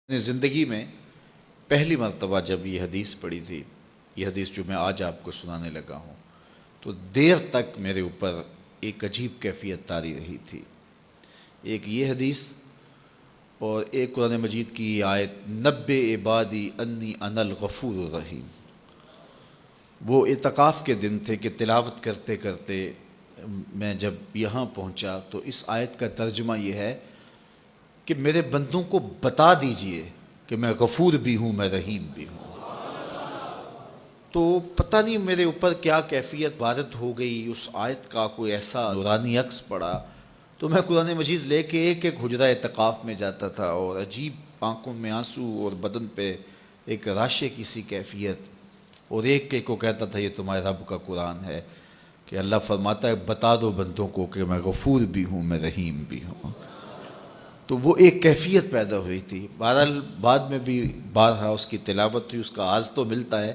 زندگی میں پہلی مرتبہ جب یہ حدیث پڑھی تھی، یہ حدیث جو میں آج آپ کو سنانے لگا ہوں، تو دیر تک میرے اوپر ایک عجیب کیفیت طاری رہی تھی۔ ایک یہ حدیث اور ایک قرآن مجید کی آیت نبّئ عبادی انی انا الغفور الرحیم۔ وہ اعتکاف کے دن تھے کہ تلاوت کرتے کرتے میں جب یہاں پہنچا تو اس آیت کا ترجمہ یہ ہے کہ میرے بندوں کو بتا دیجئے کہ میں غفور بھی ہوں، میں رحیم بھی ہوں۔ تو پتہ نہیں میرے اوپر کیا کیفیت وارد ہو گئی، اس آیت کا کوئی ایسا نورانی عکس پڑا تو میں قرآن مجید لے کے ایک ایک حجرہ اعتکاف میں جاتا تھا اور عجیب آنکھوں میں آنسو اور بدن پہ ایک راشے کی سی کیفیت، اور ایک کو کہتا تھا یہ تمہارے رب کا قرآن ہے کہ اللہ فرماتا ہے بتا دو بندوں کو کہ میں غفور بھی ہوں، میں رحیم بھی ہوں۔ تو وہ ایک کیفیت پیدا ہوئی تھی۔ بہرحال بعد میں بھی بارہا اس کی تلاوت ہوئی، اس کا آز تو ملتا ہے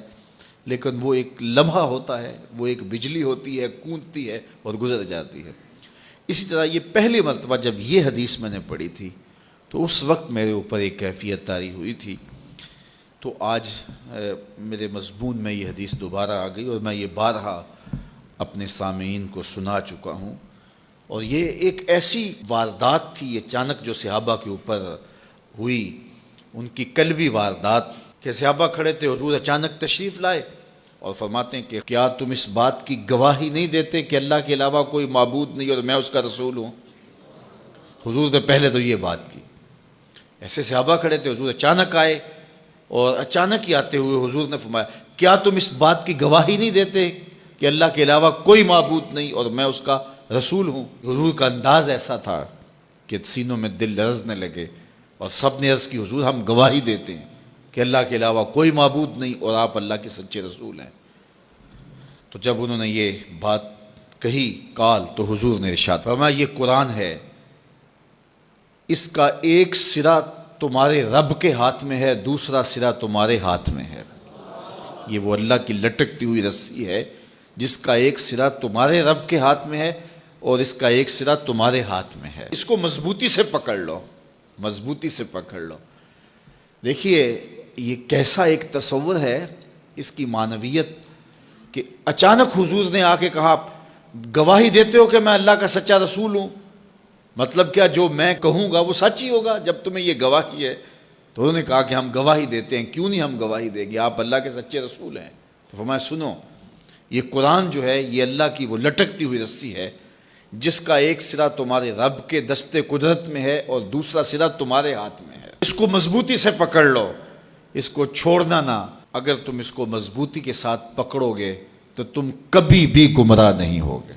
لیکن وہ ایک لمحہ ہوتا ہے، وہ ایک بجلی ہوتی ہے، گونجتی ہے اور گزر جاتی ہے۔ اسی طرح یہ پہلی مرتبہ جب یہ حدیث میں نے پڑھی تھی تو اس وقت میرے اوپر ایک کیفیت طاری ہوئی تھی۔ تو آج میرے مضمون میں یہ حدیث دوبارہ آ گئی اور میں یہ بارہا اپنے سامعین کو سنا چکا ہوں، اور یہ ایک ایسی واردات تھی اچانک جو صحابہ کے اوپر ہوئی، ان کی قلبی واردات کہ صحابہ کھڑے تھے، حضور اچانک تشریف لائے اور فرماتے ہیں کہ کیا تم اس بات کی گواہی نہیں دیتے کہ اللہ کے علاوہ کوئی معبود نہیں اور میں اس کا رسول ہوں؟ حضور نے پہلے تو یہ بات کی۔ ایسے صحابہ کھڑے تھے، حضور اچانک آئے اور اچانک ہی آتے ہوئے حضور نے فرمایا کیا تم اس بات کی گواہی نہیں دیتے کہ اللہ کے علاوہ کوئی معبود نہیں اور میں اس کا رسول ہوں؟ حضور کا انداز ایسا تھا کہ سینوں میں دل لرزنے لگے اور سب نے عرض کی حضور ہم گواہی دیتے ہیں کہ اللہ کے علاوہ کوئی معبود نہیں اور آپ اللہ کے سچے رسول ہیں۔ تو جب انہوں نے یہ بات کہی قال، تو حضور نے ارشاد فرمایا یہ قرآن ہے، اس کا ایک سرا تمہارے رب کے ہاتھ میں ہے، دوسرا سرا تمہارے ہاتھ میں ہے۔ یہ وہ اللہ کی لٹکتی ہوئی رسی ہے جس کا ایک سرا تمہارے رب کے ہاتھ میں ہے اور اس کا ایک سرا تمہارے ہاتھ میں ہے۔ اس کو مضبوطی سے پکڑ لو، مضبوطی سے پکڑ لو۔ دیکھیے یہ کیسا ایک تصور ہے اس کی معنویت کہ اچانک حضور نے آ کے کہا گواہی دیتے ہو کہ میں اللہ کا سچا رسول ہوں، مطلب کیا جو میں کہوں گا وہ سچ ہی ہوگا جب تمہیں یہ گواہی ہے؟ تو انہوں نے کہا کہ ہم گواہی دیتے ہیں۔ کیوں نہیں ہم گواہی دیں گے، آپ اللہ کے سچے رسول ہیں۔ تو فرمایا سنو، یہ قرآن جو ہے یہ اللہ کی وہ لٹکتی ہوئی رسی ہے جس کا ایک سرا تمہارے رب کے دستے قدرت میں ہے اور دوسرا سرا تمہارے ہاتھ میں ہے۔ اس کو مضبوطی سے پکڑ لو، اس کو چھوڑنا نہ۔ اگر تم اس کو مضبوطی کے ساتھ پکڑو گے تو تم کبھی بھی گمراہ نہیں ہوگے۔